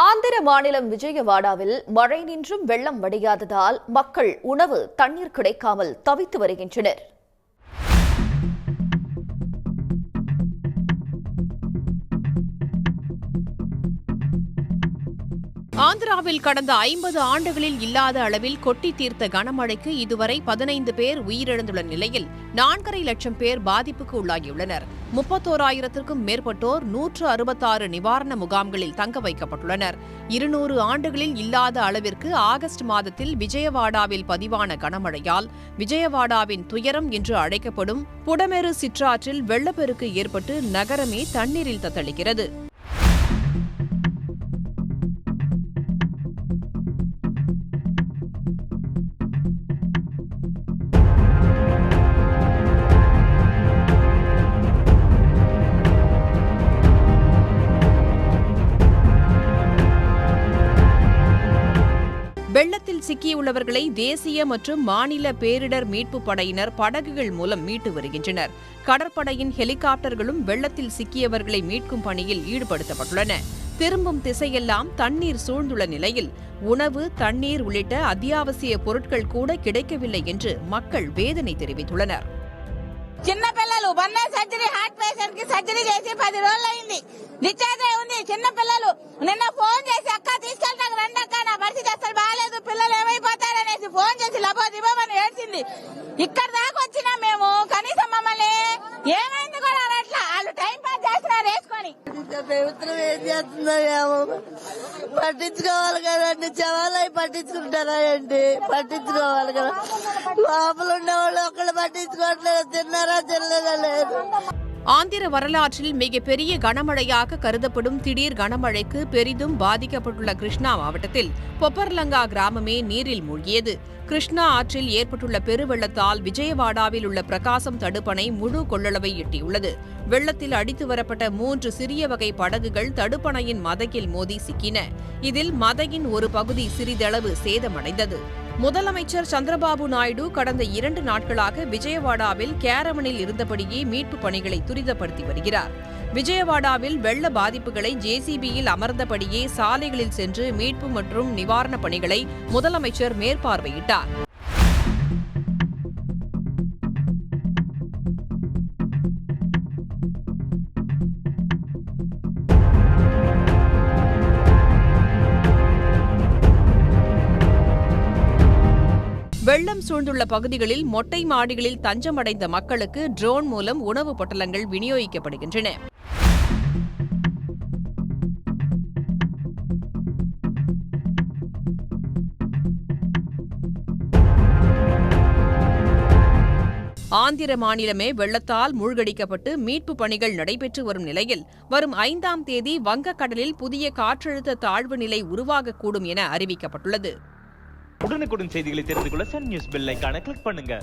ஆந்திர மாநிலம் விஜயவாடாவில் மழை நின்றும் வெள்ளம் வடியாததால் மக்கள் உணவு, தண்ணீர் கிடைக்காமல் தவித்து வருகின்றனர். ஆந்திராவில் கடந்த 50 ஆண்டுகளில் இல்லாத அளவில் கொட்டி தீர்த்த கனமழைக்கு இதுவரை 15 பேர் உயிரிழந்துள்ள நிலையில் 4.5 லட்சம் பேர் பாதிப்புக்கு உள்ளாகியுள்ளனர். 31,000க்கும் மேற்பட்டோர் 166 நிவாரண முகாம்களில் தங்க வைக்கப்பட்டுள்ளனர். 200 ஆண்டுகளில் இல்லாத அளவிற்கு ஆகஸ்ட் மாதத்தில் விஜயவாடாவில் பதிவான கனமழையால் விஜயவாடாவின் துயரம் என்று அழைக்கப்படும் புடமெரு சிற்றாற்றில் வெள்ளப்பெருக்கு ஏற்பட்டு நகரமே தண்ணீரில் தத்தளிக்கிறது. வெள்ளத்தில் சிக்கியுள்ளவர்களை தேசிய மற்றும் மாநில பேரிடர் மீட்புப் படையினர் படகுகள் மூலம் மீட்டு வருகின்றனர். கடற்படையின் ஹெலிகாப்டர்களும் வெள்ளத்தில் சிக்கியவர்களை மீட்கும் பணியில் ஈடுபடுத்தப்பட்டுள்ளன. திரும்பும் திசையெல்லாம் தண்ணீர் சூழ்ந்துள்ள நிலையில் உணவு, தண்ணீர் உள்ளிட்ட அத்தியாவசிய பொருட்கள் கூட கிடைக்கவில்லை என்று மக்கள் வேதனை தெரிவித்துள்ளனர். చిన్న పిల్లలు మొన్న సర్జరీ హార్ట్ పేషెంట్ కి సర్జరీ చేసి 10 రోజులు అయింది. డిశ్చార్జ్ అయి ఉంది. చిన్న పిల్లలు నిన్న ఫోన్ చేసి అక్క తీసుకెళ్తాను రండి అక్క, నా పరిస్థితి అసలు బాగాలేదు, పిల్లలు ఏమైపోతారనేసి ఫోన్ చేసి లబో దిబోమని ఏడ్చింది. ఇక్కడ దాకా వచ్చినా మేము కనీసం మమ్మల్ని ఏమైంది కూడా అట్లా వాళ్ళు టైం పాస్ చేస్తున్నారు వేసుకొని. ప్రభుత్వం ఏం చేస్తుందో ఏమో పట్టించుకోవాలి కదండి. జవాలు పట్టించుకుంటారా అండి? పట్టించుకోవాలి కదా. లోపల ఉండేవాళ్ళు ఒక్కళ్ళు పట్టించుకోవట్లేదు. తిన్నారా తినలేదా లేదు. ஆந்திர வரலாற்றில் மிகப்பெரிய கனமழையாக கருதப்படும் திடீர் கனமழைக்கு பெரிதும் பாதிக்கப்பட்டுள்ள கிருஷ்ணா மாவட்டத்தில் பொப்பர்லங்கா கிராமமே நீரில் மூழ்கியது. கிருஷ்ணா ஆற்றில் ஏற்பட்டுள்ள பெருவெள்ளத்தால் விஜயவாடாவில் உள்ள பிரகாசம் தடுப்பணை முழு கொள்ளளவை எட்டியுள்ளது. வெள்ளத்தில் அடித்து வரப்பட்ட 3 சிறிய வகை படகுகள் தடுப்பணையின் மதகில் மோதி சிக்கின. இதில் மதகின் ஒரு பகுதி சிறிதளவு சேதமடைந்தது. முதலமைச்சர் சந்திரபாபு நாயுடு கடந்த 2 நாட்களாக விஜயவாடாவில் கேரவனில் இருந்தபடியே மீட்புப் பணிகளை துரிதப்படுத்தி வருகிறார். விஜயவாடாவில் வெள்ள பாதிப்புகளை ஜேசிபியில் அமர்ந்தபடியே சாலைகளில் சென்று மீட்பு மற்றும் நிவாரணப் பணிகளை முதலமைச்சர் மேற்பார்வையிட்டார். வெள்ளம் சூழ்ந்துள்ள பகுதிகளில் மொட்டை மாடிகளில் தஞ்சமடைந்த மக்களுக்கு ட்ரோன் மூலம் உணவுப் பொட்டலங்கள் விநியோகிக்கப்படுகின்றன. ஆந்திர மாநிலமே வெள்ளத்தால் மூழ்கடிக்கப்பட்டு மீட்புப் பணிகள் நடைபெற்று வரும் நிலையில் வரும் 5ஆம் தேதி வங்கக்கடலில் புதிய காற்றழுத்த தாழ்வு நிலை உருவாகக்கூடும் என அறிவிக்கப்பட்டுள்ளது. உடனுக்குடன் செய்திகளை தெரிந்து கொள்ள சன் நியூஸ் பெல் ஐகானை கிளிக் பண்ணுங்க.